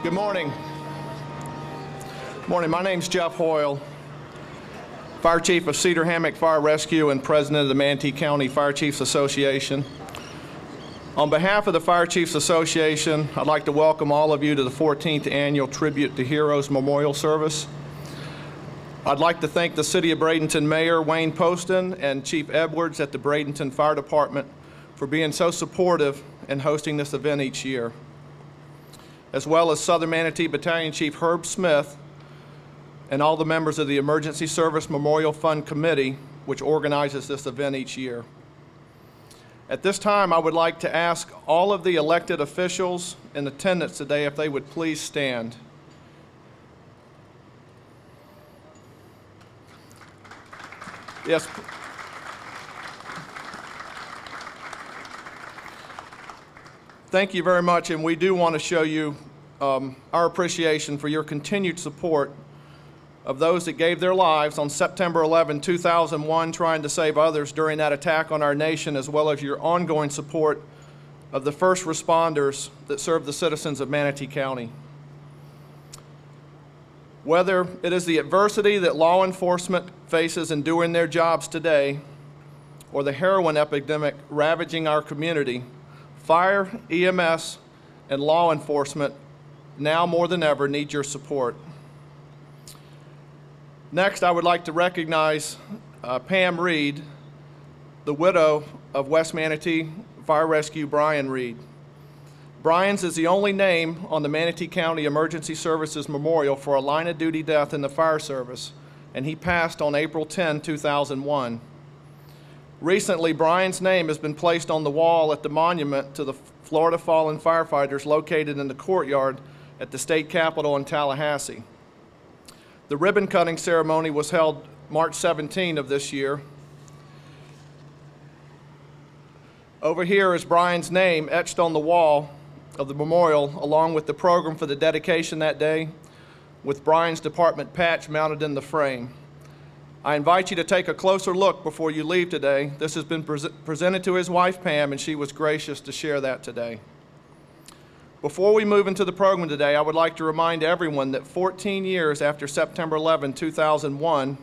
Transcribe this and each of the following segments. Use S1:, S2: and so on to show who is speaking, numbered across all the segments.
S1: Good morning. Morning. My name's Jeff Hoyle, Fire Chief of Cedar Hammock Fire Rescue and President of the Manatee County Fire Chiefs Association. On behalf of the Fire Chiefs Association, I'd like to welcome all of you to the 14th Annual Tribute to Heroes Memorial Service. I'd like to thank the City of Bradenton Mayor Wayne Poston and Chief Edwards at the Bradenton Fire Department for being so supportive in hosting this event each year, as well as Southern Manatee Battalion Chief Herb Smith and all the members of the Emergency Service Memorial Fund Committee, which organizes this event each year. At this time, I would like to ask all of the elected officials in attendance today if they would please stand. Yes. Thank you very much, and we do want to show you our appreciation for your continued support of those that gave their lives on September 11, 2001, trying to save others during that attack on our nation, as well as your ongoing support of the first responders that serve the citizens of Manatee County. Whether it is the adversity that law enforcement faces in doing their jobs today, or the heroin epidemic ravaging our community, fire, EMS, and law enforcement now more than ever need your support. Next, I would like to recognize Pam Reed, the widow of West Manatee Fire Rescue Brian Reed. Brian's is the only name on the Manatee County Emergency Services Memorial for a line-of-duty death in the fire service, and he passed on April 10, 2001. Recently, Brian's name has been placed on the wall at the monument to the Florida fallen firefighters located in the courtyard at the state capitol in Tallahassee. The ribbon-cutting ceremony was held March 17 of this year. Over here is Brian's name etched on the wall of the memorial, along with the program for the dedication that day, with Brian's department patch mounted in the frame. I invite you to take a closer look before you leave today. This has been presented to his wife, Pam, and she was gracious to share that today. Before we move into the program today, I would like to remind everyone that 14 years after September 11, 2001,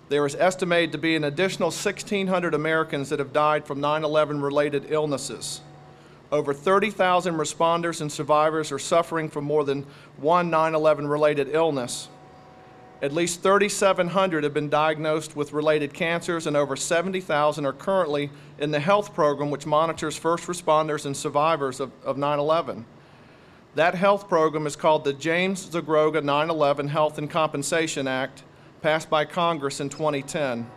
S1: there is estimated to be an additional 1,600 Americans that have died from 9/11 related illnesses. Over 30,000 responders and survivors are suffering from more than one 9/11 related illness. At least 3,700 have been diagnosed with related cancers, and over 70,000 are currently in the health program, which monitors first responders and survivors of 9/11. That health program is called the James Zagroga 9/11 Health and Compensation Act, passed by Congress in 2010.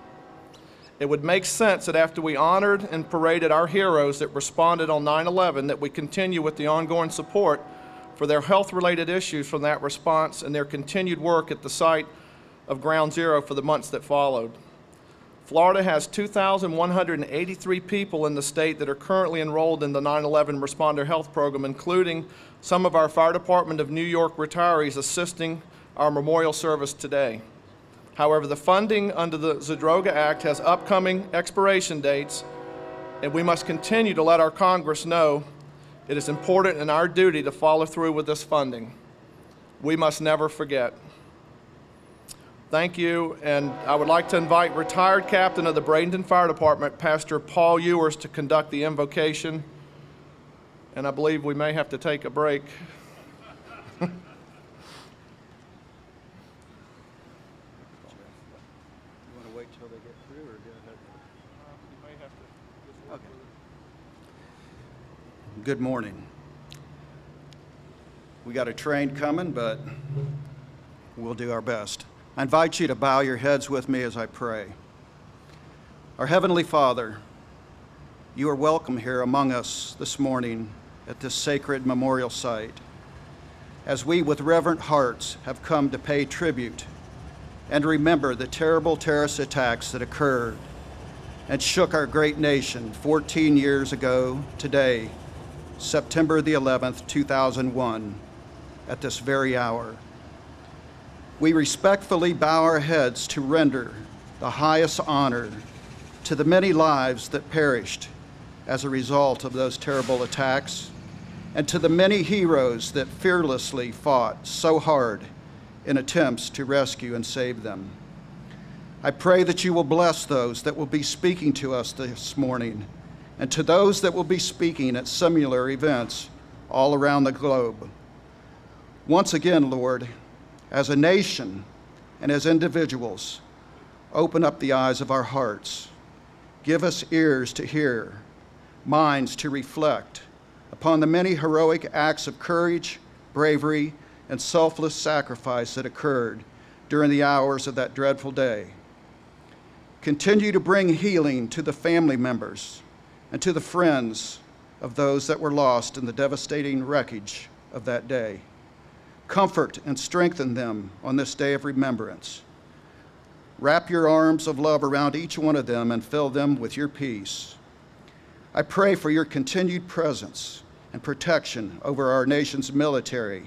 S1: It would make sense that after we honored and paraded our heroes that responded on 9/11, that we continue with the ongoing support for their health-related issues from that response and their continued work at the site of Ground Zero for the months that followed. Florida has 2,183 people in the state that are currently enrolled in the 9/11 Responder Health Program, including some of our Fire Department of New York retirees assisting our memorial service today. However, the funding under the Zadroga Act has upcoming expiration dates, and we must continue to let our Congress know it is important and our duty to follow through with this funding. We must never forget. Thank you, and I would like to invite retired captain of the Bradenton Fire Department, Pastor Paul Ewers, to conduct the invocation, and I believe we may have to take a break.
S2: Good morning. We got a train coming, but we'll do our best. I invite you to bow your heads with me as I pray. Our Heavenly Father, you are welcome here among us this morning at this sacred memorial site, as we with reverent hearts have come to pay tribute and remember the terrible terrorist attacks that occurred and shook our great nation 14 years ago today, September the 11th, 2001, at this very hour. We respectfully bow our heads to render the highest honor to the many lives that perished as a result of those terrible attacks and to the many heroes that fearlessly fought so hard in attempts to rescue and save them. I pray that you will bless those that will be speaking to us this morning, and to those that will be speaking at similar events all around the globe. Once again, Lord, as a nation and as individuals, open up the eyes of our hearts. Give us ears to hear, minds to reflect upon the many heroic acts of courage, bravery, and selfless sacrifice that occurred during the hours of that dreadful day. Continue to bring healing to the family members and to the friends of those that were lost in the devastating wreckage of that day. Comfort and strengthen them on this day of remembrance. Wrap your arms of love around each one of them and fill them with your peace. I pray for your continued presence and protection over our nation's military,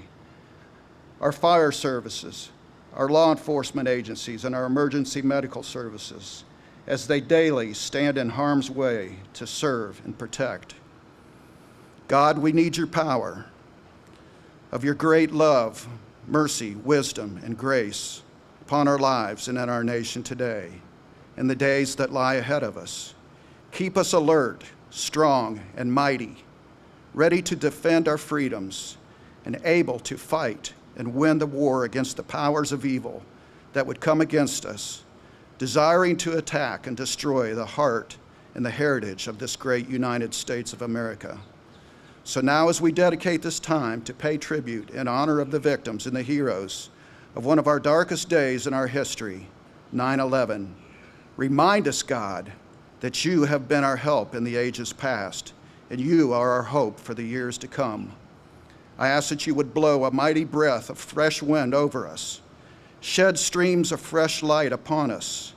S2: our fire services, our law enforcement agencies, and our emergency medical services as they daily stand in harm's way to serve and protect. God, we need your power of your great love, mercy, wisdom, and grace upon our lives and in our nation today and the days that lie ahead of us. Keep us alert, strong, and mighty, ready to defend our freedoms and able to fight and win the war against the powers of evil that would come against us, desiring to attack and destroy the heart and the heritage of this great United States of America. So now, as we dedicate this time to pay tribute in honor of the victims and the heroes of one of our darkest days in our history, 9/11, remind us, God, that you have been our help in the ages past, and you are our hope for the years to come. I ask that you would blow a mighty breath of fresh wind over us, shed streams of fresh light upon us,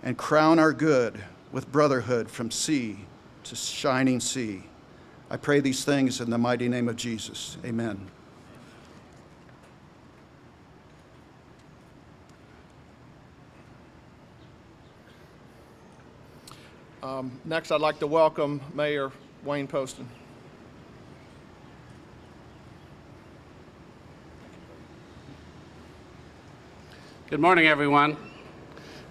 S2: and crown our good with brotherhood from sea to shining sea. I pray these things in the mighty name of Jesus. Amen.
S1: Next, I'd like to welcome Mayor Wayne Poston.
S3: Good morning, everyone.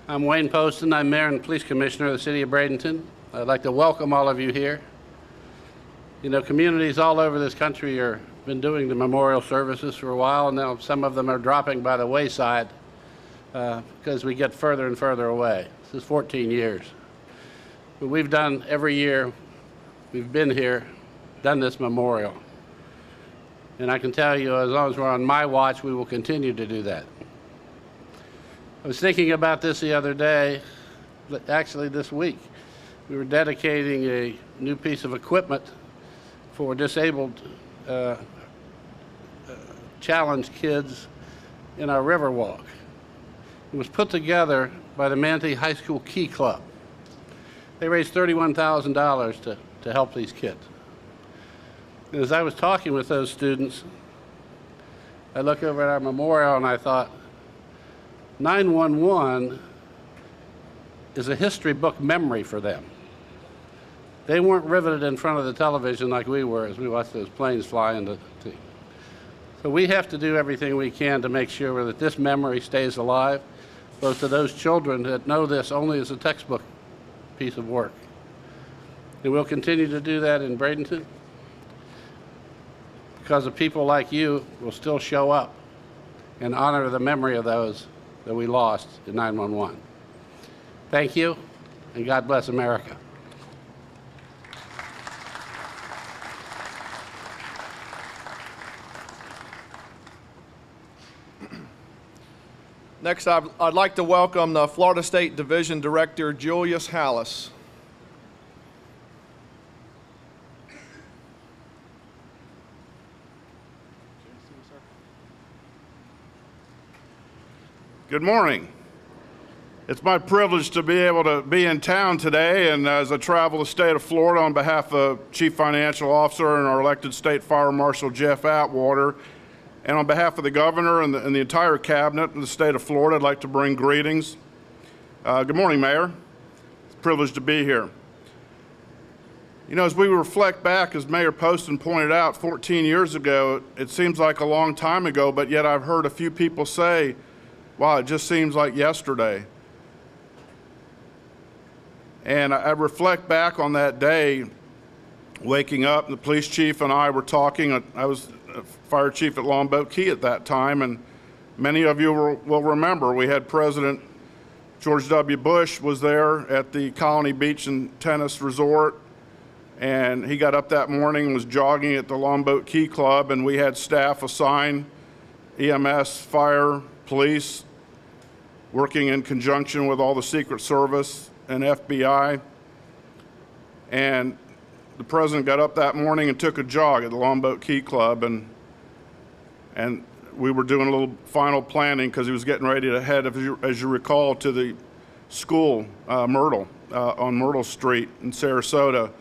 S3: I'm Wayne Poston. I'm Mayor and Police Commissioner of the City of Bradenton. I'd like to welcome all of you here. You know, communities all over this country have been doing the memorial services for a while, and now some of them are dropping by the wayside because we get further and further away. This is 14 years. But we've done every year, we've been here, done this memorial. And I can tell you, as long as we're on my watch, we will continue to do that. I was thinking about this the other day, actually this week. We were dedicating a new piece of equipment for disabled challenged kids in our river walk. It was put together by the Manatee High School Key Club. They raised $31,000 to help these kids. And as I was talking with those students, I looked over at our memorial and I thought, 9/11 is a history book memory for them. They weren't riveted in front of the television like we were as we watched those planes fly into the sea. So we have to do everything we can to make sure that this memory stays alive, both to those children that know this only as a textbook piece of work. And we'll continue to do that in Bradenton because of people like you will still show up and honor the memory of those that we lost in 9/11. Thank you, and God bless America.
S1: Next, I'd like to welcome the Florida State Division Director, Julius Hallis.
S4: Good morning. It's my privilege to be able to be in town today, and as I travel the state of Florida on behalf of Chief Financial Officer and our elected State Fire Marshal Jeff Atwater, and on behalf of the Governor and the entire Cabinet in the state of Florida, I'd like to bring greetings. Good morning, Mayor. It's a privilege to be here. You know, as we reflect back, as Mayor Poston pointed out, 14 years ago, it seems like a long time ago, but yet I've heard a few people say, wow, it just seems like yesterday. And I reflect back on that day, waking up, the police chief and I were talking. I was fire chief at Longboat Key at that time, and many of you will remember we had President George W. Bush was there at the Colony Beach and Tennis Resort, and he got up that morning and was jogging at the Longboat Key Club, and we had staff assigned, EMS, fire, police, working in conjunction with all the Secret Service and FBI. And the president got up that morning and took a jog at the Longboat Key Club, and we were doing a little final planning because he was getting ready to head, as you recall, to the school, Myrtle, on Myrtle Street in Sarasota,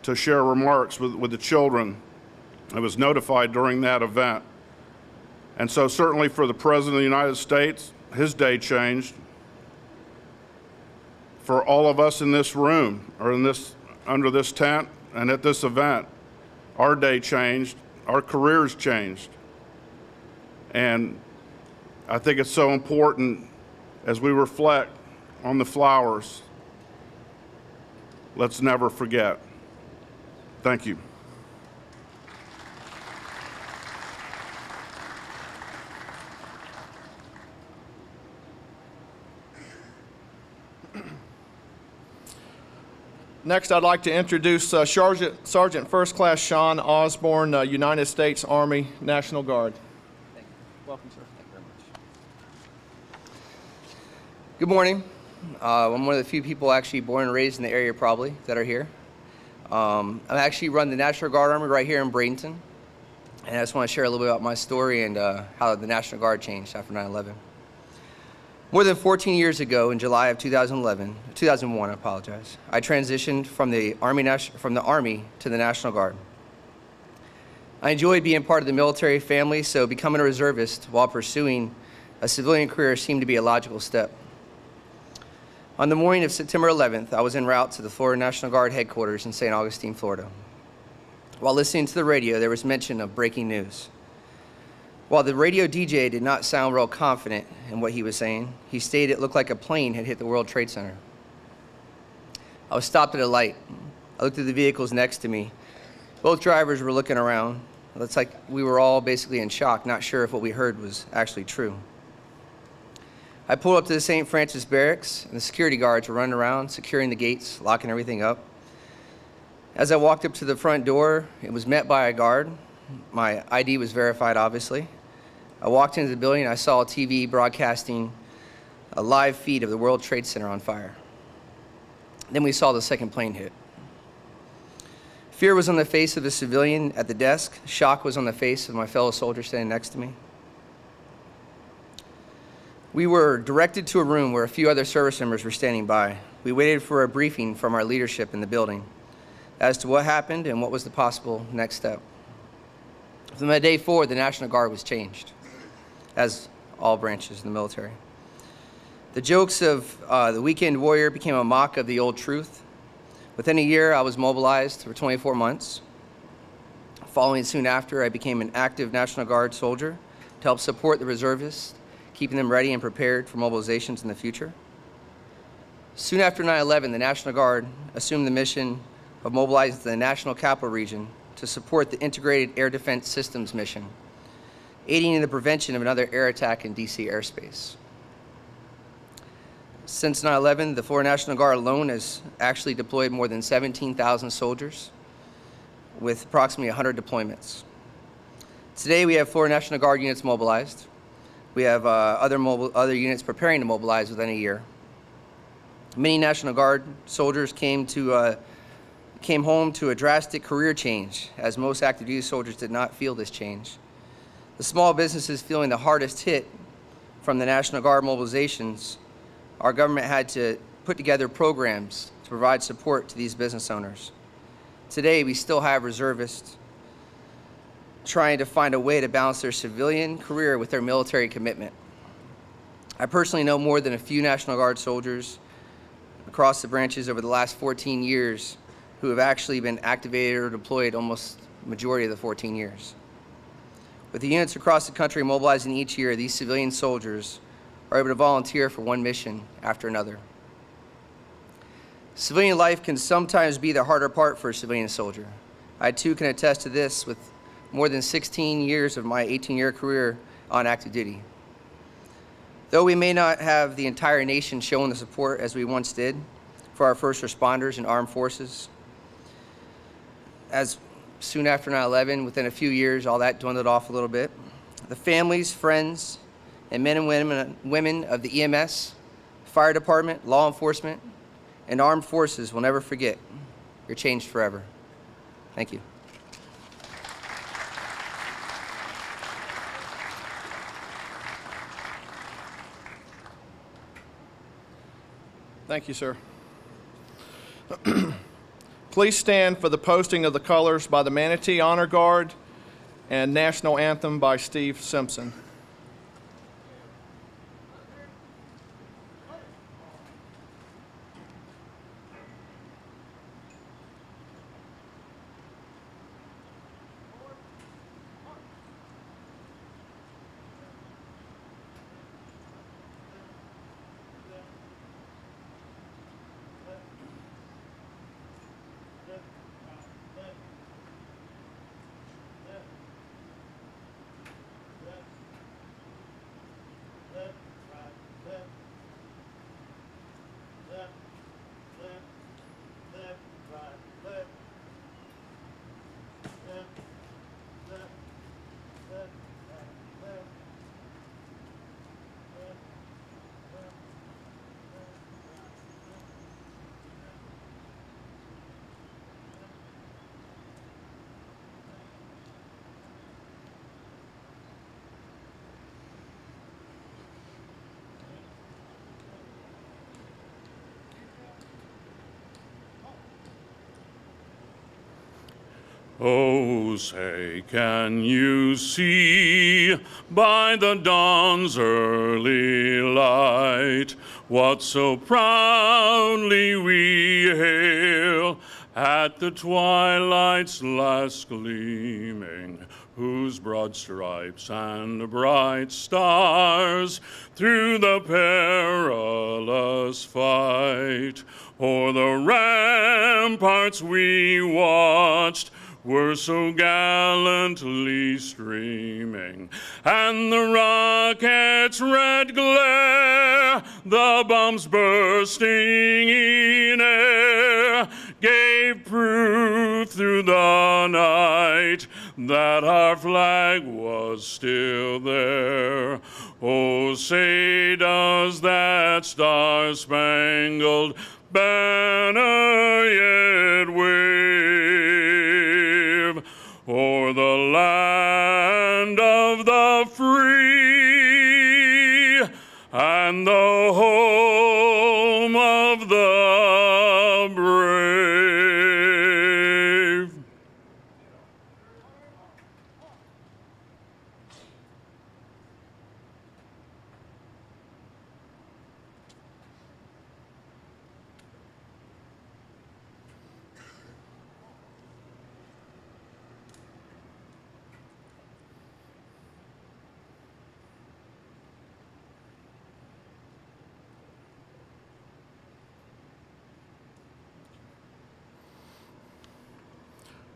S4: to share remarks with the children. I was notified during that event. And so certainly for the President of the United States, his day changed. For all of us in this room, or under this tent and at this event, our day changed, our careers changed. And I think it's so important as we reflect on the flowers, let's never forget. Thank you.
S1: Next, I'd like to introduce Sergeant First Class Sean Osborne, United States Army National Guard.
S5: Thank you. Welcome, sir. Thank you very much. Good morning. I'm one of the few people actually born and raised in the area probably that are here. I actually run the National Guard Army right here in Bradenton. And I just want to share a little bit about my story and how the National Guard changed after 9/11. More than 14 years ago, in July of 2001, I apologize, I transitioned from the Army to the National Guard. I enjoyed being part of the military family, so becoming a reservist while pursuing a civilian career seemed to be a logical step. On the morning of September 11th, I was en route to the Florida National Guard headquarters in St. Augustine, Florida. While listening to the radio, there was mention of breaking news. While the radio DJ did not sound real confident in what he was saying, he stated it looked like a plane had hit the World Trade Center. I was stopped at a light. I looked at the vehicles next to me. Both drivers were looking around. It's like we were all basically in shock, not sure if what we heard was actually true. I pulled up to the St. Francis Barracks, and the security guards were running around, securing the gates, locking everything up. As I walked up to the front door, it was met by a guard. My ID was verified, obviously. I walked into the building, and I saw a TV broadcasting a live feed of the World Trade Center on fire. Then we saw the second plane hit. Fear was on the face of the civilian at the desk. Shock was on the face of my fellow soldier standing next to me. We were directed to a room where a few other service members were standing by. We waited for a briefing from our leadership in the building as to what happened and what was the possible next step. From that day forward, the National Guard was changed, as all branches in the military. The jokes of the weekend warrior became a mock of the old truth. Within a year, I was mobilized for 24 months. Following soon after, I became an active National Guard soldier to help support the reservists, keeping them ready and prepared for mobilizations in the future. Soon after 9/11, the National Guard assumed the mission of mobilizing to the National Capital Region to support the Integrated Air Defense Systems mission, aiding in the prevention of another air attack in DC airspace. Since 9/11, the Florida National Guard alone has actually deployed more than 17,000 soldiers with approximately 100 deployments. Today, we have Florida National Guard units mobilized. We have other units preparing to mobilize within a year. Many National Guard soldiers came home to a drastic career change, as most active duty soldiers did not feel this change. The small businesses feeling the hardest hit from the National Guard mobilizations, our government had to put together programs to provide support to these business owners. Today, we still have reservists trying to find a way to balance their civilian career with their military commitment. I personally know more than a few National Guard soldiers across the branches over the last 14 years who have actually been activated or deployed almost the majority of the 14 years. With the units across the country mobilizing each year, these civilian soldiers are able to volunteer for one mission after another. Civilian life can sometimes be the harder part for a civilian soldier. I too can attest to this with more than 16 years of my 18-year career on active duty. Though we may not have the entire nation showing the support as we once did for our first responders and armed forces, as soon after 9/11, within a few years, all that dwindled off a little bit. The families, friends, and men and women of the EMS, fire department, law enforcement, and armed forces will never forget. You're changed forever. Thank you.
S1: Thank you, sir. Please stand for the posting of the colors by the Manatee Honor Guard and National Anthem by Steve Simpson.
S6: Oh, say, can you see by the dawn's early light what so proudly we hail at the twilight's last gleaming, whose broad stripes and bright stars through the perilous fight o'er the ramparts we watched were so gallantly streaming, and the rocket's red glare, the bombs bursting in air, gave proof through the night that our flag was still there. Oh, say does that star-spangled banner yet wave o'er the land of the free and the home of the brave?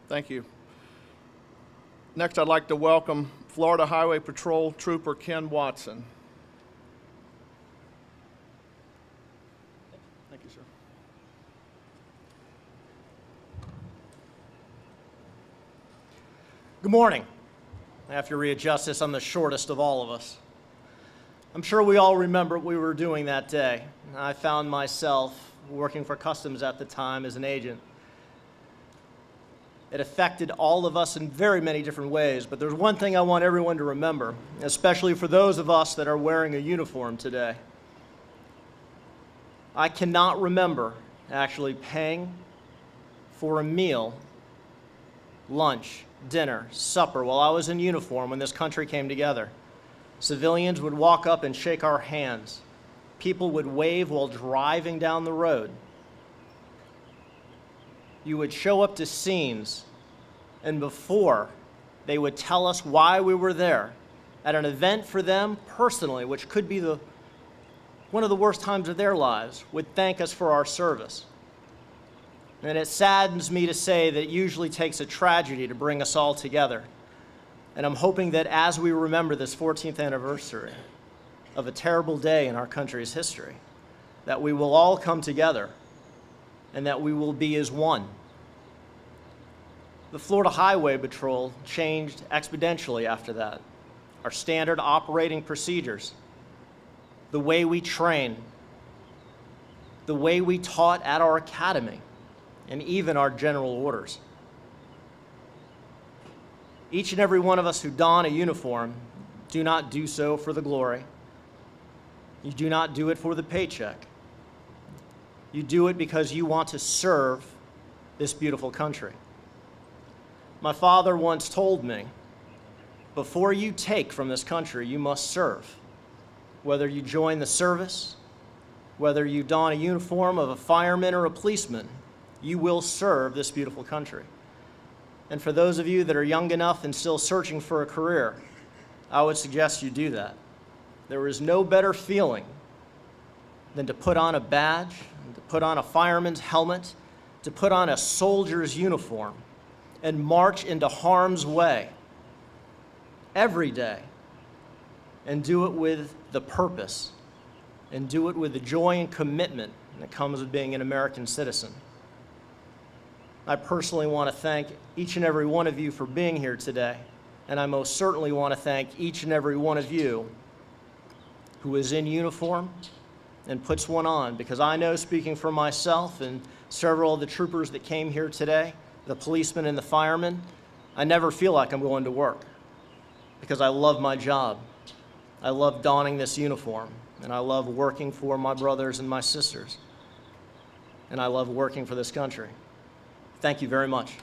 S1: Thank you. Next, I'd like to welcome Florida Highway Patrol Trooper Ken Watson. Thank you, sir.
S7: Good morning. I have to readjust this. I'm the shortest of all of us. I'm sure we all remember what we were doing that day. I found myself working for Customs at the time as an agent. It affected all of us in very many different ways, but there's one thing I want everyone to remember, especially for those of us that are wearing a uniform today. I cannot remember actually paying for a meal, lunch, dinner, supper while I was in uniform when this country came together. Civilians would walk up and shake our hands. People would wave while driving down the road. you would show up to scenes, and before they would tell us why we were there at an event for them personally, which could be one of the worst times of their lives, would thank us for our service. And it saddens me to say that it usually takes a tragedy to bring us all together. And I'm hoping that as we remember this 14th anniversary of a terrible day in our country's history, that we will all come together and that we will be as one. The Florida Highway Patrol changed exponentially after that. Our standard operating procedures, the way we train, the way we taught at our academy, and even our general orders. Each and every one of us who don a uniform do not do so for the glory. You do not do it for the paycheck. You do it because you want to serve this beautiful country. My father once told me, before you take from this country, you must serve. Whether you join the service, whether you don a uniform of a fireman or a policeman, you will serve this beautiful country. And for those of you that are young enough and still searching for a career, I would suggest you do that. There is no better feeling than to put on a badge, to put on a fireman's helmet, to put on a soldier's uniform and march into harm's way every day and do it with the purpose and do it with the joy and commitment that comes with being an American citizen. I personally want to thank each and every one of you for being here today, and I most certainly want to thank each and every one of you who is in uniform and puts one on, because I know, speaking for myself and several of the troopers that came here today, the policemen and the firemen, I never feel like I'm going to work because I love my job. I love donning this uniform, and I love working for my brothers and my sisters, and I love working for this country. Thank you very much.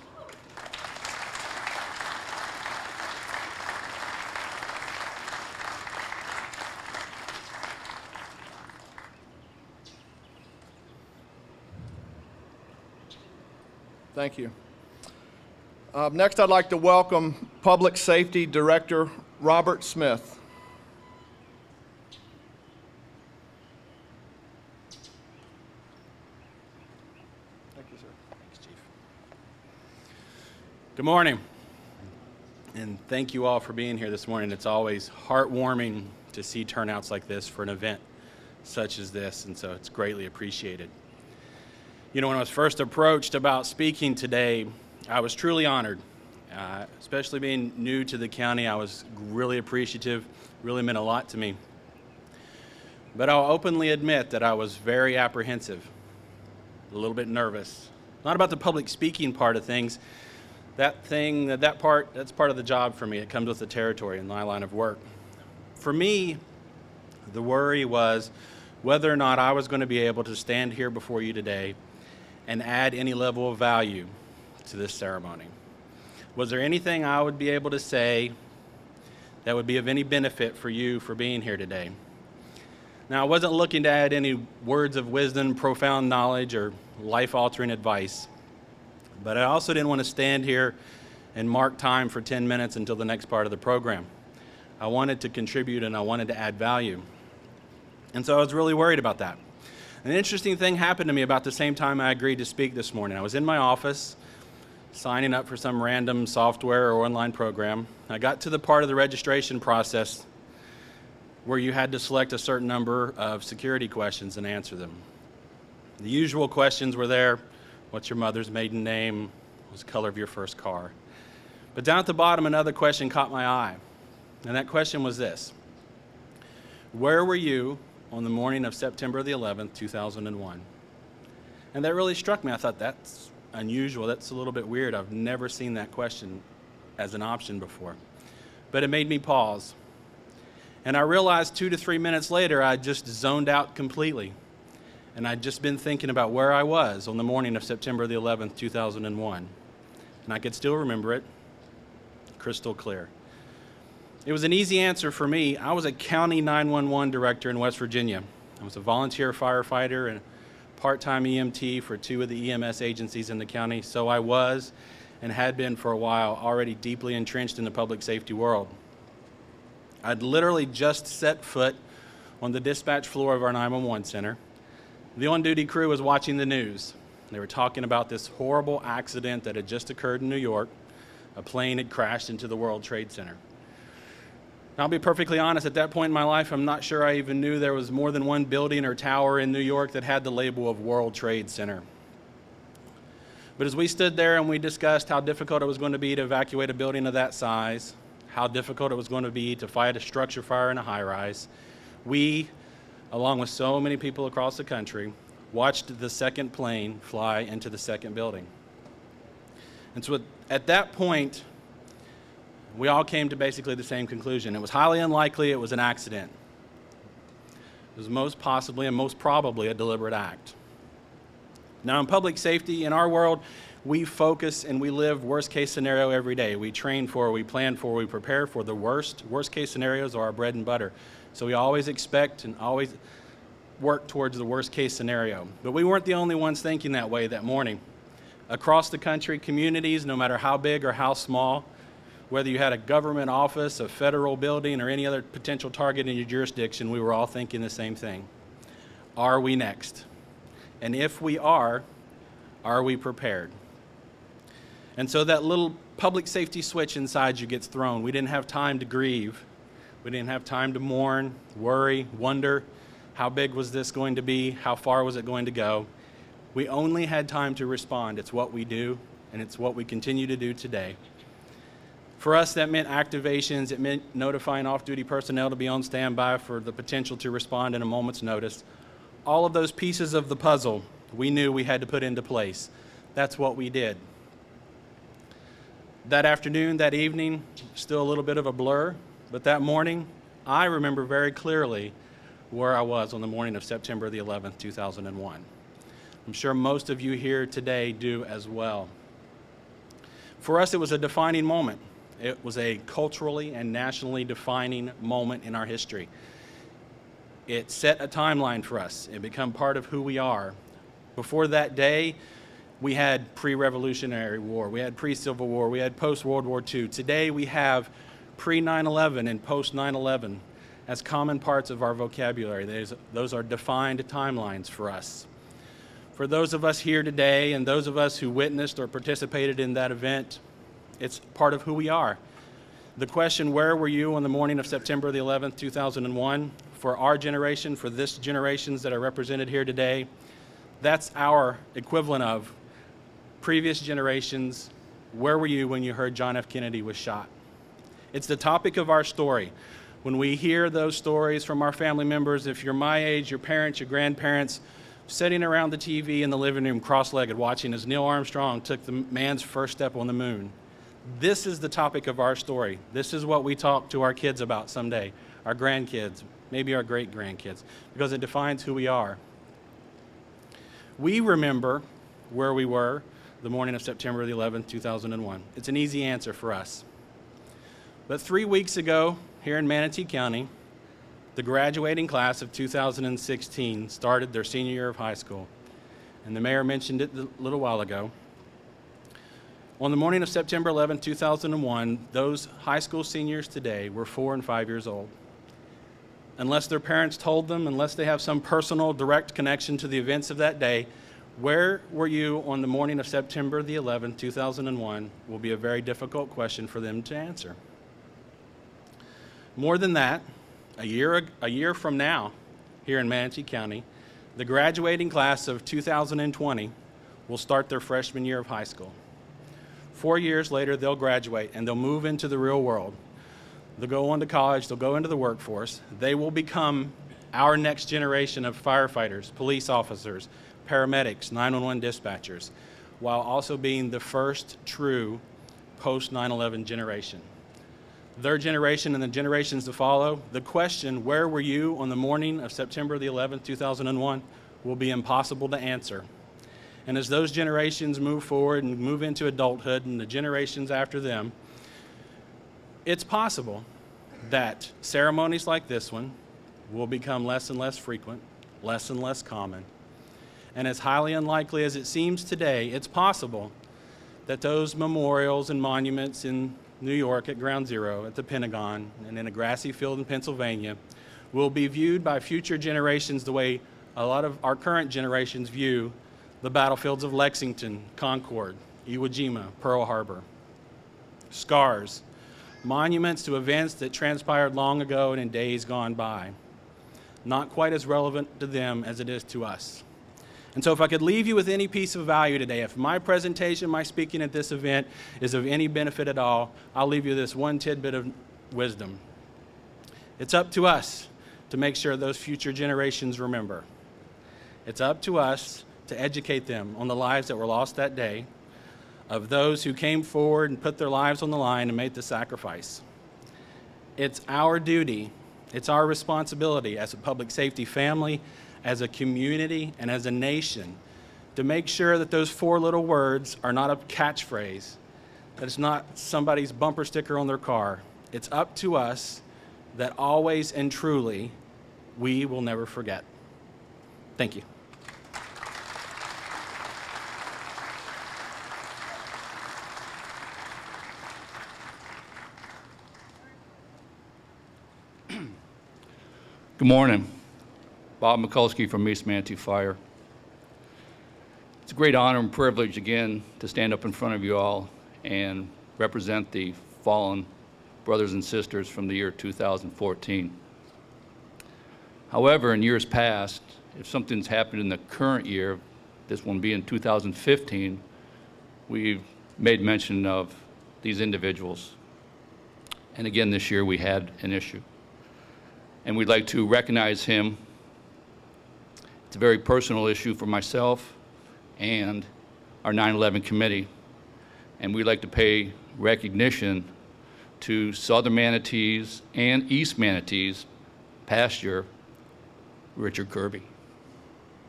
S1: Thank you. Next, I'd like to welcome Public Safety Director Robert Smith.
S8: Thank you, sir. Thanks, Chief. Good morning, and thank you all for being here this morning. It's always heartwarming to see turnouts like this for an event such as this, and so it's greatly appreciated. You know, when I was first approached about speaking today, I was truly honored. Especially being new to the county, I was really appreciative, really meant a lot to me. But I'll openly admit that I was very apprehensive, a little bit nervous. Not about the public speaking part of things. That's part of the job for me. It comes with the territory and my line of work. For me, the worry was whether or not I was going to be able to stand here before you today and add any level of value to this ceremony. Was there anything I would be able to say that would be of any benefit for you for being here today? Now, I wasn't looking to add any words of wisdom, profound knowledge, or life-altering advice, but I also didn't want to stand here and mark time for 10 minutes until the next part of the program. I wanted to contribute and I wanted to add value. And so I was really worried about that. An interesting thing happened to me about the same time I agreed to speak this morning. I was in my office signing up for some random software or online program. I got to the part of the registration process where you had to select a certain number of security questions and answer them. The usual questions were there. What's your mother's maiden name? What's the color of your first car? But down at the bottom, another question caught my eye. And that question was this: where were you on the morning of September the 11th, 2001? And that really struck me. I thought, that's unusual. That's a little bit weird. I've never seen that question as an option before. But it made me pause. And I realized 2 to 3 minutes later, I just zoned out completely. And I'd just been thinking about where I was on the morning of September the 11th, 2001. And I could still remember it crystal clear. It was an easy answer for me. I was a county 911 director in West Virginia. I was a volunteer firefighter and part-time EMT for 2 of the EMS agencies in the county, so I was and had been for a while already deeply entrenched in the public safety world. I'd literally just set foot on the dispatch floor of our 911 center. The on-duty crew was watching the news. They were talking about this horrible accident that had just occurred in New York. A plane had crashed into the World Trade Center. Now, I'll be perfectly honest, at that point in my life, I'm not sure I even knew there was more than one building or tower in New York that had the label of World Trade Center. But as we stood there and we discussed how difficult it was going to be to evacuate a building of that size, how difficult it was going to be to fight a structure fire in a high-rise, we, along with so many people across the country, watched the second plane fly into the second building. And so at that point, we all came to basically the same conclusion. It was highly unlikely it was an accident. It was most possibly and most probably a deliberate act. Now, in public safety, in our world, we focus and we live worst case scenario every day. We train for, we plan for, we prepare for the worst. Worst case scenarios are our bread and butter. So we always expect and always work towards the worst case scenario. But we weren't the only ones thinking that way that morning. Across the country, communities, no matter how big or how small, whether you had a government office, a federal building, or any other potential target in your jurisdiction, we were all thinking the same thing. Are we next? And if we are we prepared? And so that little public safety switch inside you gets thrown. We didn't have time to grieve. We didn't have time to mourn, worry, wonder, how big was this going to be? How far was it going to go? We only had time to respond. It's what we do, and it's what we continue to do today. For us, that meant activations. It meant notifying off-duty personnel to be on standby for the potential to respond in a moment's notice. All of those pieces of the puzzle we knew we had to put into place. That's what we did. That afternoon, that evening, still a little bit of a blur, but that morning, I remember very clearly where I was on the morning of September the 11th, 2001. I'm sure most of you here today do as well. For us, it was a defining moment. It was a culturally and nationally defining moment in our history. It set a timeline for us. It became part of who we are. Before that day, we had pre-Revolutionary War, we had pre-Civil War, we had post-World War II. Today we have pre-9/11 and post-9/11 as common parts of our vocabulary. Those are defined timelines for us. For those of us here today and those of us who witnessed or participated in that event, it's part of who we are. The question, where were you on the morning of September the 11th, 2001? For our generation, for this generations that are represented here today, that's our equivalent of previous generations. Where were you when you heard John F. Kennedy was shot? It's the topic of our story. When we hear those stories from our family members, if you're my age, your parents, your grandparents, sitting around the TV in the living room cross-legged watching as Neil Armstrong took the man's first step on the moon. This is the topic of our story. This is what we talk to our kids about someday, our grandkids, maybe our great-grandkids, because it defines who we are. We remember where we were the morning of September the 11th, 2001. It's an easy answer for us. But 3 weeks ago, here in Manatee County, the graduating class of 2016 started their senior year of high school. And the mayor mentioned it a little while ago. On the morning of September 11, 2001, those high school seniors today were 4 and 5 years old. Unless their parents told them, unless they have some personal direct connection to the events of that day, where were you on the morning of September the 11th, 2001 will be a very difficult question for them to answer. More than that, a year from now, here in Manatee County, the graduating class of 2020 will start their freshman year of high school. 4 years later, they'll graduate and they'll move into the real world. They'll go on to college, they'll go into the workforce. They will become our next generation of firefighters, police officers, paramedics, 911 dispatchers, while also being the first true post-9/11 generation. Their generation and the generations to follow, the question, where were you on the morning of September the 11th, 2001, will be impossible to answer. And as those generations move forward and move into adulthood and the generations after them, it's possible that ceremonies like this one will become less and less frequent, less and less common. And as highly unlikely as it seems today, it's possible that those memorials and monuments in New York at Ground Zero, at the Pentagon, and in a grassy field in Pennsylvania will be viewed by future generations the way a lot of our current generations view the battlefields of Lexington, Concord, Iwo Jima, Pearl Harbor. Scars, monuments to events that transpired long ago and in days gone by. Not quite as relevant to them as it is to us. And so if I could leave you with any piece of value today, if my presentation, my speaking at this event is of any benefit at all, I'll leave you this one tidbit of wisdom. It's up to us to make sure those future generations remember. It's up to us to educate them on the lives that were lost that day, of those who came forward and put their lives on the line and made the sacrifice. It's our duty, it's our responsibility as a public safety family, as a community, and as a nation to make sure that those four little words are not a catchphrase, that it's not somebody's bumper sticker on their car. It's up to us that always and truly we will never forget. Thank you.
S9: Good morning. Bob Mikulski from East Manatee Fire. It's a great honor and privilege again to stand up in front of you all and represent the fallen brothers and sisters from the year 2014. However, in years past, if something's happened in the current year, this one being 2015, we've made mention of these individuals. And again, this year we had an issue. And we'd like to recognize him. It's a very personal issue for myself and our 9/11 committee. And we'd like to pay recognition to Southern Manatees and East Manatees pastor Richard Kirby.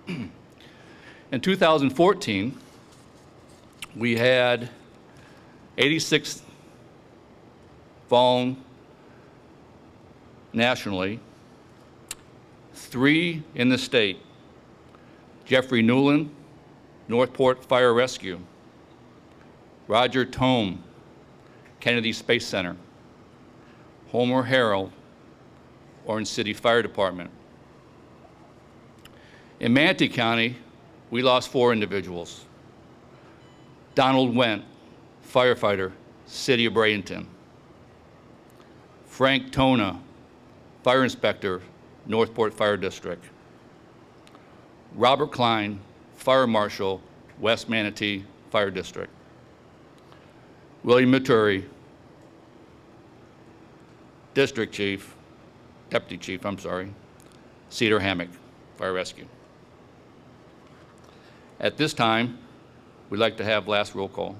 S9: In 2014, we had 86 fallen nationally, 3 in the state. Jeffrey Newland, Northport Fire Rescue. Roger Tome, Kennedy Space Center. Homer Harrell, Orange City Fire Department. In Manatee County, we lost 4 individuals. Donald Wendt, firefighter, City of Bradenton. Frank Tona, fire inspector, Northport Fire District. Robert Klein, fire marshal, West Manatee Fire District. William Maturi, district chief, deputy chief, Cedar Hammock Fire Rescue. At this time, we'd like to have last roll call.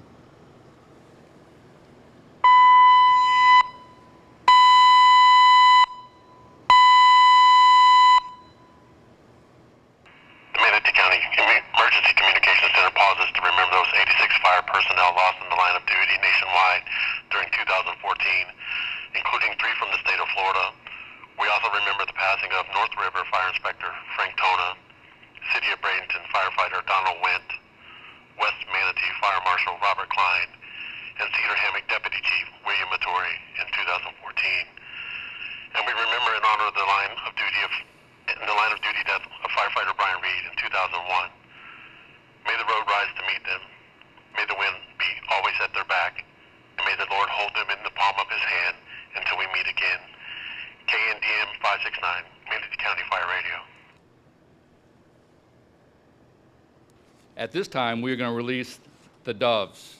S9: At this time, we are going to release the doves.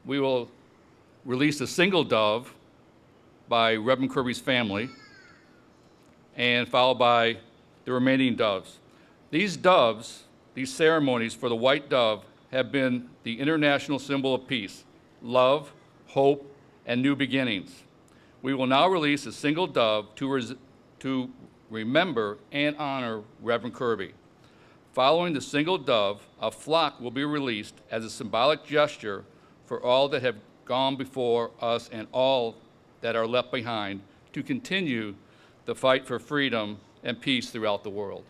S9: We will release a single dove by Reverend Kirby's family, and followed by the remaining doves. These doves, these ceremonies for the white dove, have been the international symbol of peace, love, hope, and new beginnings. We will now release a single dove to remember and honor Reverend Kirby. Following the single dove, a flock will be released as a symbolic gesture for all that have gone before us and all that are left behind to continue the fight for freedom and peace throughout the world.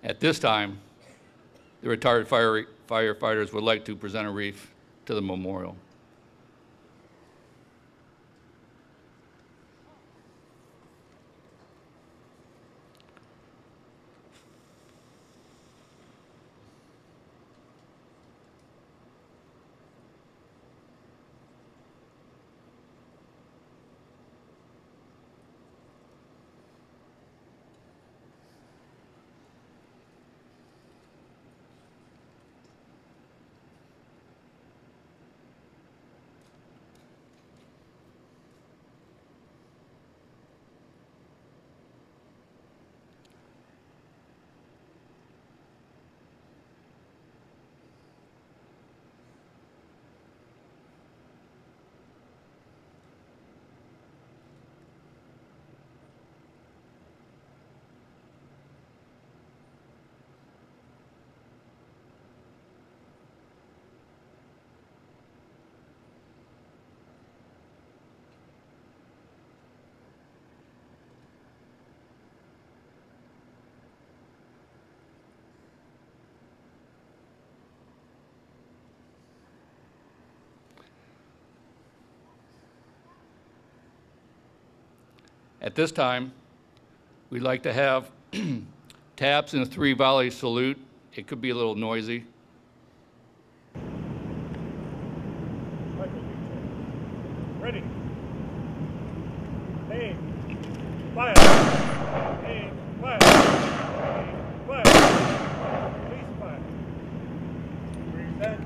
S9: At this time, the retired firefighters would like to present a wreath to the memorial. At this time, we'd like to have taps and a 3-volley salute. It could be a little noisy.
S10: Ready. Aim. Fire. Aim. Fire. Aim. Fire. Release fire. Reset.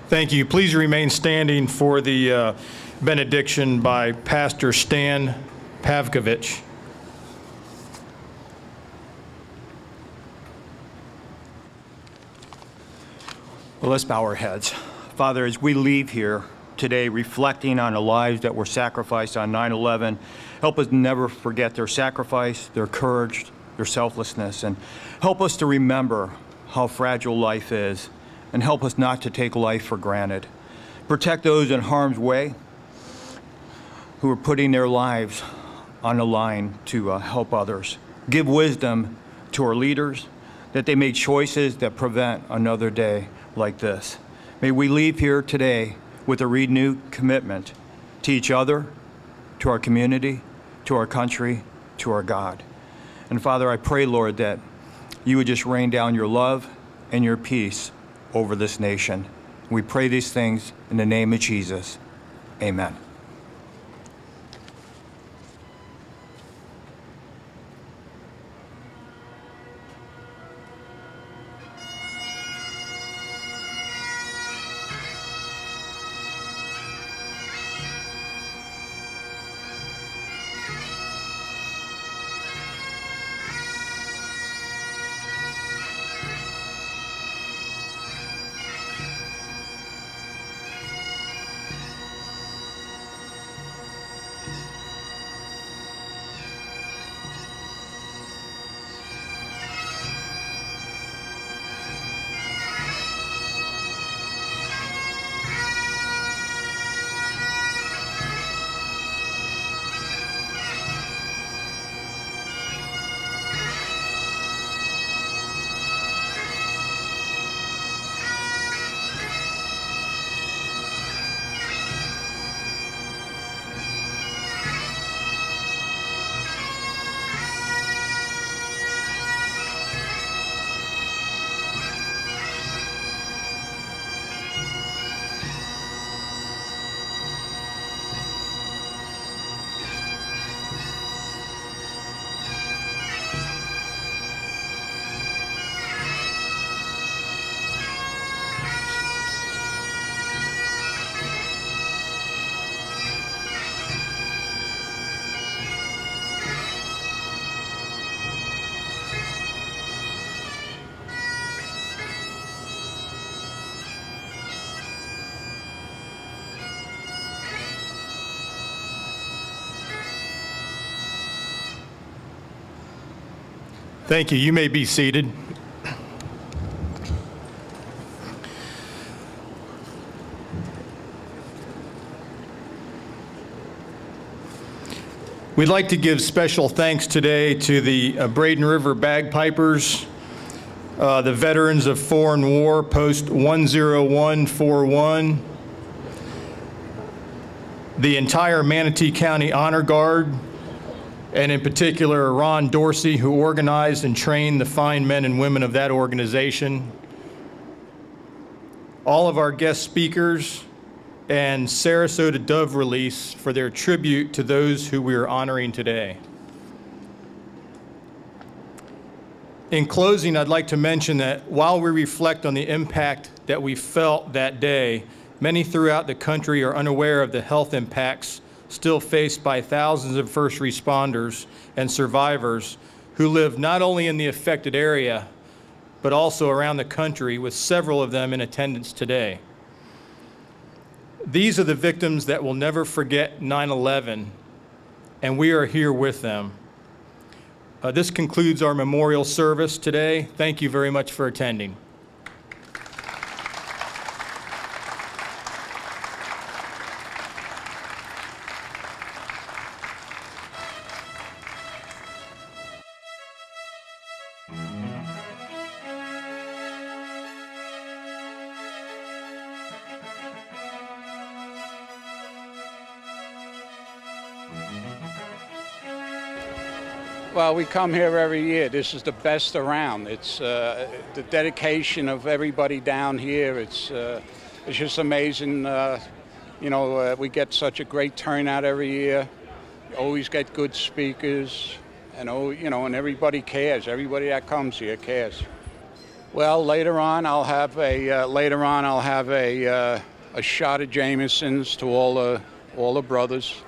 S11: Thank you. Please remain standing for the benediction by Pastor Stan Pavkovich.
S12: Well, let's bow our heads. Father, as we leave here today reflecting on the lives that were sacrificed on 9/11, help us never forget their sacrifice, their courage, their selflessness, and help us to remember how fragile life is, and help us not to take life for granted. Protect those in harm's way who are putting their lives on the line to help others. Give wisdom to our leaders that they make choices that prevent another day like this. May we leave here today with a renewed commitment to each other, to our community, to our country, to our God. And Father, I pray, Lord, that you would just rain down your love and your peace over this nation. We pray these things in the name of Jesus. Amen.
S11: Thank you. You may be seated. We'd like to give special thanks today to the Braden River Bagpipers, the veterans of foreign war, Post 10141, the entire Manatee County Honor Guard, and in particular Ron Dorsey, who organized and trained the fine men and women of that organization, all of our guest speakers, and Sarasota Dove Release for their tribute to those who we are honoring today. In closing, I'd like to mention that while we reflect on the impact that we felt that day, many throughout the country are unaware of the health impacts still faced by thousands of first responders and survivors who live not only in the affected area, but also around the country, with several of them in attendance today. These are the victims that will never forget 9/11, and we are here with them. This concludes our memorial service today. Thank you very much for attending.
S13: Well, we come here every year. This is the best around. It's the dedication of everybody down here. It's just amazing. We get such a great turnout every year. We always get good speakers, and and everybody cares. Everybody that comes here cares. Well, later on I'll have a shot of Jameson's to all the brothers.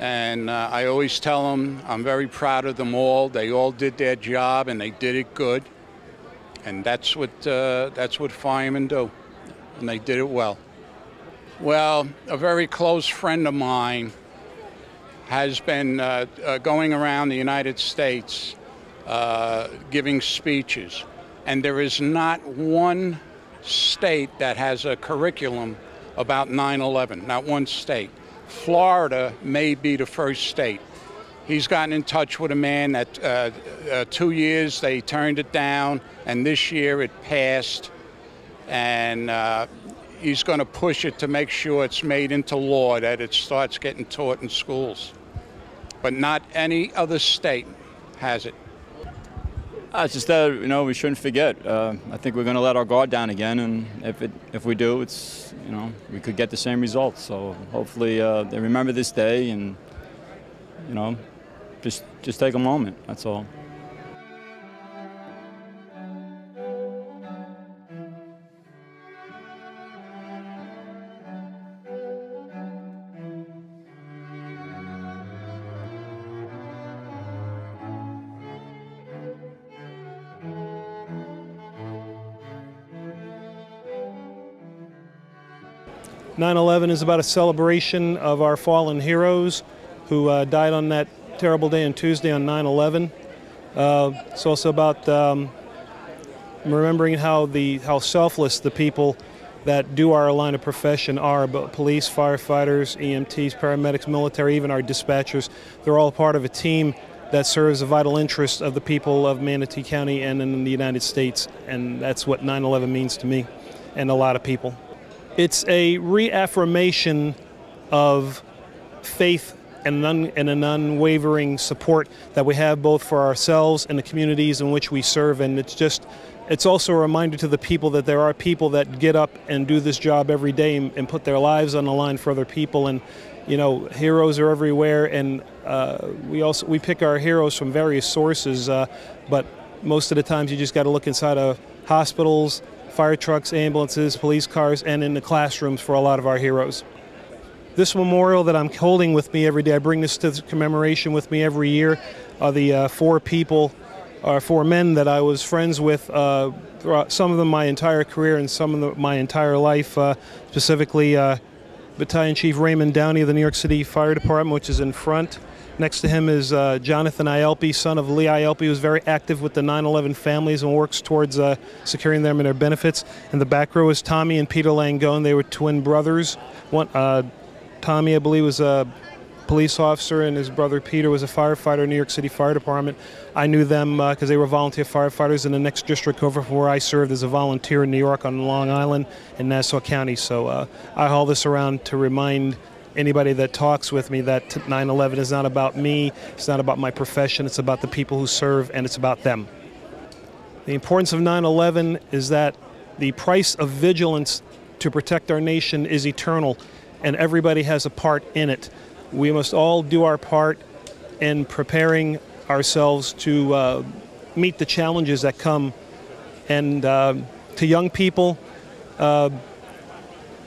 S13: And I always tell them I'm very proud of them all. They all did their job, and they did it good. And that's what firemen do, and they did it well. Well, a very close friend of mine has been going around the United States giving speeches, and there is not one state that has a curriculum about 9/11, not one state. Florida may be the first state, He's gotten in touch with a man that 2 years they turned it down, and this year it passed. And he's going to push it to make sure it's made into law, that it starts getting taught in schools. But not any other state has it.
S14: It's just that, you know, we shouldn't forget. I think we're going to let our guard down again, and if we do, it's, you know, we could get the same results. So hopefully they remember this day, and, you know, just take a moment. That's all.
S15: (9/11) is about a celebration of our fallen heroes who died on that terrible day on Tuesday on 9/11. It's also about remembering how selfless the people that do our line of profession are, but police, firefighters, EMTs, paramedics, military, even our dispatchers. They're all part of a team that serves the vital interest of the people of Manatee County and in the United States, and that's what 9/11 means to me and a lot of people. It's a reaffirmation of faith and an unwavering support that we have both for ourselves and the communities in which we serve. And it's also a reminder to the people that there are people that get up and do this job every day and put their lives on the line for other people. And, you know, heroes are everywhere, and we pick our heroes from various sources, but most of the times you just got to look inside of hospitals, fire trucks, ambulances, police cars, and in the classrooms for a lot of our heroes. This memorial that I'm holding with me every day, I bring this to commemoration with me every year, are the four men that I was friends with, throughout some of them my entire career and some of them my entire life, specifically Battalion Chief Raymond Downey of the New York City Fire Department, which is in front. Next to him is Jonathan Ielpi, son of Lee Ielpi, who's very active with the 9/11 families and works towards securing them and their benefits. In the back row is Tommy and Peter Langone. They were twin brothers. Tommy, I believe, was a police officer, and his brother Peter was a firefighter in New York City Fire Department. I knew them because they were volunteer firefighters in the next district over from where I served as a volunteer in New York on Long Island in Nassau County. So I haul this around to remind anybody that talks with me that 9/11 is not about me, it's not about my profession, it's about the people who serve, and it's about them. The importance of 9/11 is that the price of vigilance to protect our nation is eternal, and everybody has a part in it. We must all do our part in preparing ourselves to meet the challenges that come. And to young people,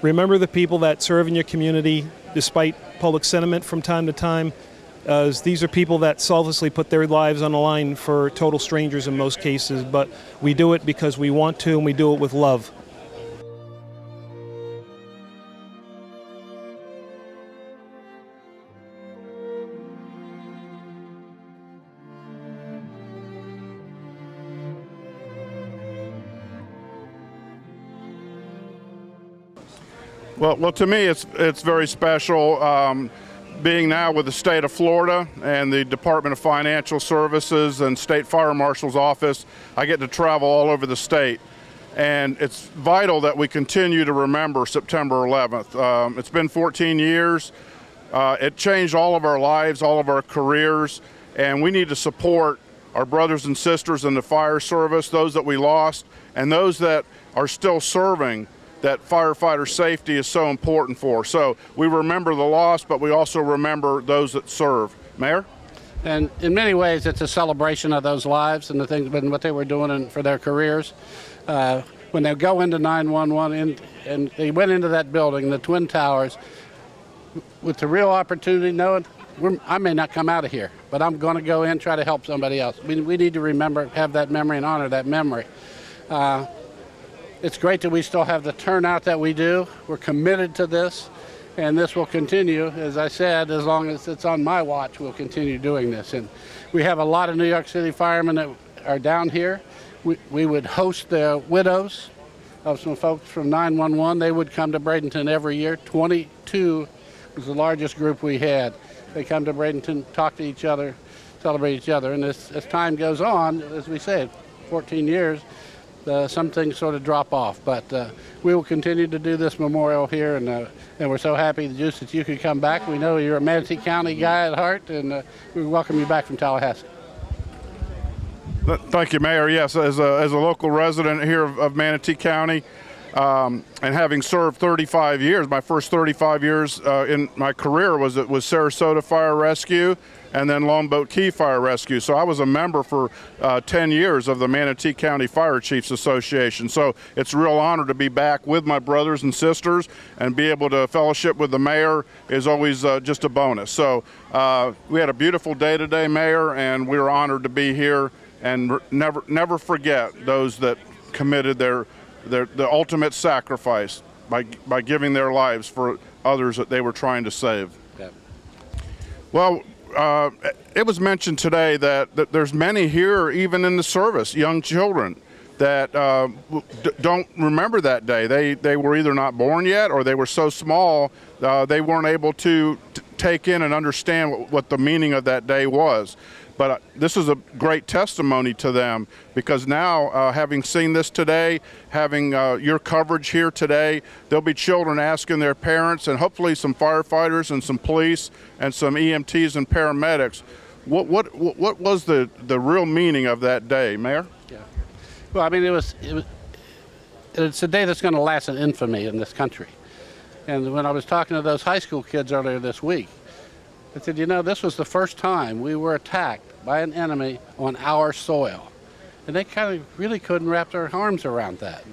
S15: remember the people that serve in your community despite public sentiment from time to time. These are people that selflessly put their lives on the line for total strangers in most cases, but we do it because we want to, and we do it with love.
S4: Well, to me, it's very special. Being now with the state of Florida and the Department of Financial Services and State Fire Marshal's office, I get to travel all over the state. And it's vital that we continue to remember September 11th. It's been 14 years. It changed all of our lives, all of our careers, and we need to support our brothers and sisters in the fire service, those that we lost, and those that are still serving, that firefighter safety is so important for. So we remember the loss, but we also remember those that serve. Mayor?
S3: And in many ways, it's a celebration of those lives and the things and what they were doing for their careers. When they go into 911 and they went into that building, the Twin Towers, with the real opportunity, knowing I may not come out of here, but I'm going to go in and try to help somebody else. We need to remember, have that memory and honor that memory. It's great that we still have the turnout that we do. We're committed to this, and this will continue. As I said, as long as it's on my watch, we'll continue doing this. And we have a lot of New York City firemen that are down here. We would host the widows of some folks from 911. They would come to Bradenton every year. 22 was the largest group we had. They come to Bradenton, talk to each other, celebrate each other. And as time goes on, as we said, 14 years, some things sort of drop off. But we will continue to do this memorial here, and we're so happy, Juice, that you could come back. We know you're a Manatee County guy at heart, and we welcome you back from Tallahassee.
S4: Thank you, Mayor. Yes, as a local resident here of Manatee County, and having served 35 years, my first 35 years in my career was Sarasota Fire Rescue and then Longboat Key Fire Rescue. So I was a member for 10 years of the Manatee County Fire Chiefs Association. So it's a real honor to be back with my brothers and sisters, and be able to fellowship with the mayor is always just a bonus. So we had a beautiful day today, Mayor, and we were honored to be here, and never forget those that committed the ultimate sacrifice by giving their lives for others that they were trying to save.
S3: Yeah.
S4: Well, it was mentioned today that there's many here, even in the service, young children that don't remember that day. They were either not born yet, or they were so small they weren't able to take in and understand what the meaning of that day was. But this is a great testimony to them, because now, having seen this today, having your coverage here today, there'll be children asking their parents, and hopefully some firefighters and some police and some EMTs and paramedics, what was the real meaning of that day, Mayor?
S3: Yeah. Well, I mean, it's a day that's going to last in infamy in this country. And when I was talking to those high school kids earlier this week, I said, you know, this was the first time we were attacked by an enemy on our soil. And they kind of really couldn't wrap their arms around that.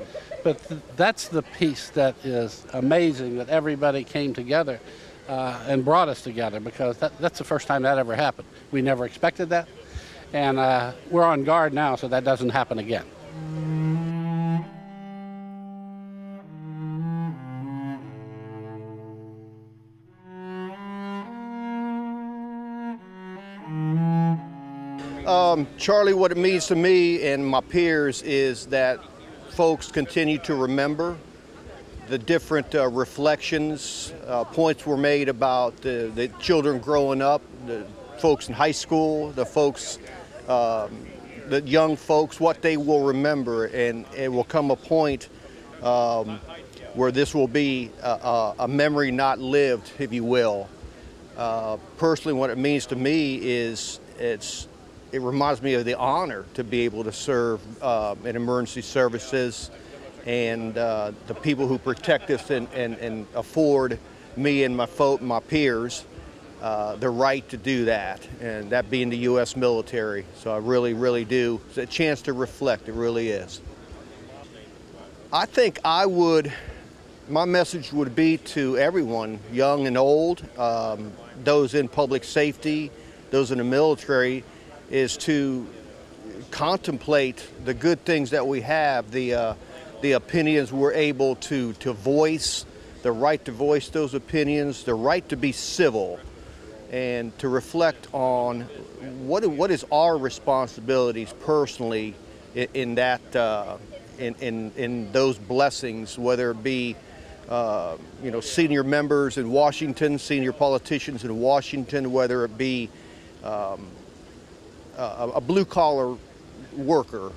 S3: But that's the piece that is amazing, that everybody came together and brought us together, because that's the first time that ever happened. We never expected that. And we're on guard now so that doesn't happen again.
S16: Charlie, what it means to me and my peers is that folks continue to remember the different reflections, points were made about the children growing up, the folks in high school, the folks, the young folks, what they will remember. And it will come a point where this will be a memory not lived, if you will. Personally, what it means to me is it reminds me of the honor to be able to serve in emergency services, and the people who protect us and afford me and my peers the right to do that, and that being the U.S. military. So I really, really do. It's a chance to reflect, it really is. I think my message would be to everyone, young and old, those in public safety, those in the military, is to contemplate the good things that we have, the opinions we're able to voice, the right to voice those opinions, the right to be civil, and to reflect on what is our responsibilities personally in that in those blessings, whether it be senior members in Washington, senior politicians in Washington, whether it be a blue-collar worker.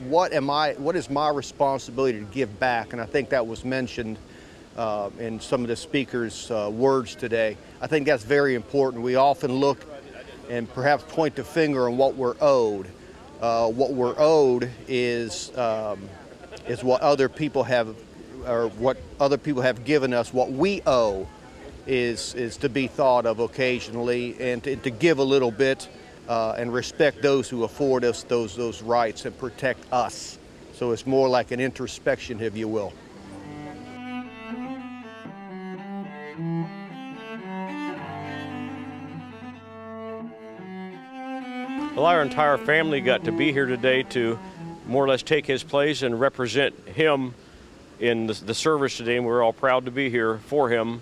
S16: What is my responsibility to give back? And I think that was mentioned in some of the speakers' words today. I think that's very important. We often look and perhaps point the finger on what we're owed. What we're owed is what other people have, or what other people have given us. What we owe is to be thought of occasionally, and to give a little bit. And respect those who afford us those rights and protect us. So it's more like an introspection, if you will.
S17: Well, our entire family got to be here today to more or less take his place and represent him in the service today, and we're all proud to be here for him.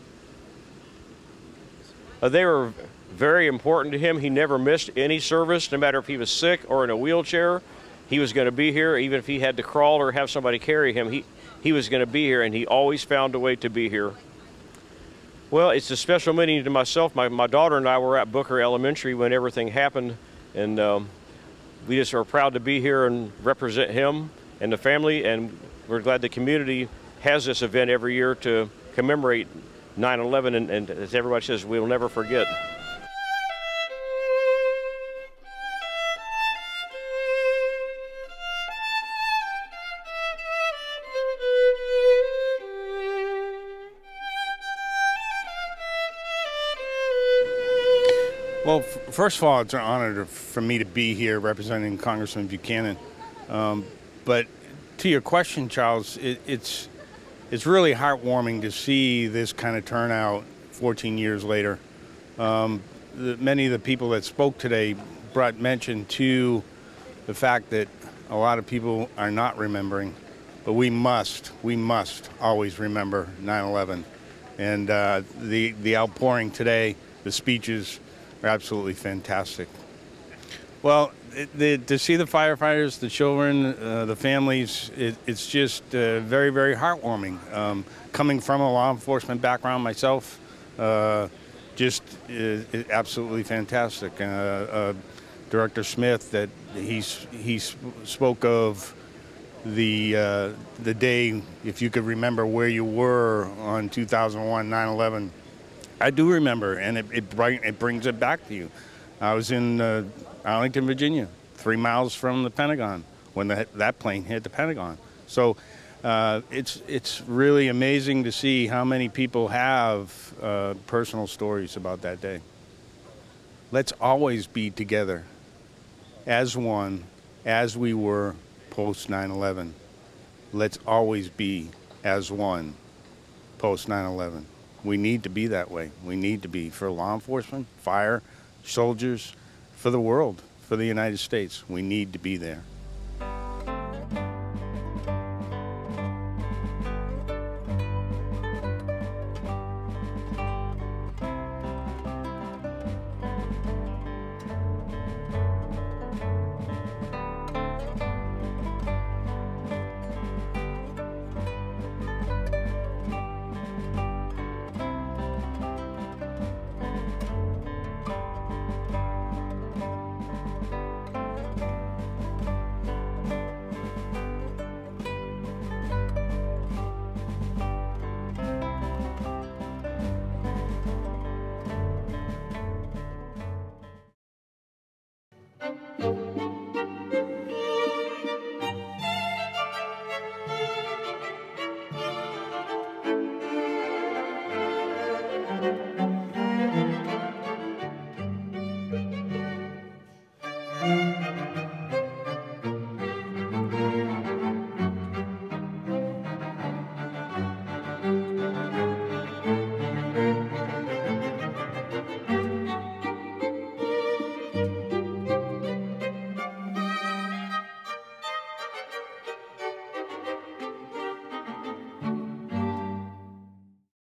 S17: They were very important to him. He never missed any service, no matter if he was sick or in a wheelchair. He was going to be here, even if he had to crawl or have somebody carry him. He was going to be here, and he always found a way to be here. Well, it's a special meeting to myself. My daughter and I were at Booker Elementary when everything happened, and we just are proud to be here and represent him and the family, and we're glad the community has this event every year to commemorate 9/11, and as everybody says, we'll never forget.
S18: Well, first of all, it's an honor for me to be here representing Congressman Buchanan. But to your question, Charles, it's really heartwarming to see this kind of turnout 14 years later. Many of the people that spoke today brought mention to the fact that a lot of people are not remembering, but we must always remember 9/11. And the outpouring today, the speeches, are absolutely fantastic. Well, to see the firefighters, the children, the families, it's just very, very heartwarming. Coming from a law enforcement background myself, just absolutely fantastic. Director Smith, that he spoke of the day, if you could remember where you were on 2001, 9/11. I do remember, and it brings it back to you. I was in Arlington, Virginia, 3 miles from the Pentagon when that plane hit the Pentagon. So it's really amazing to see how many people have personal stories about that day. Let's always be together as one, as we were post 9/11. Let's always be as one post 9/11. We need to be that way. We need to be for law enforcement, fire, soldiers, for the world, for the United States. We need to be there.
S19: Thank you.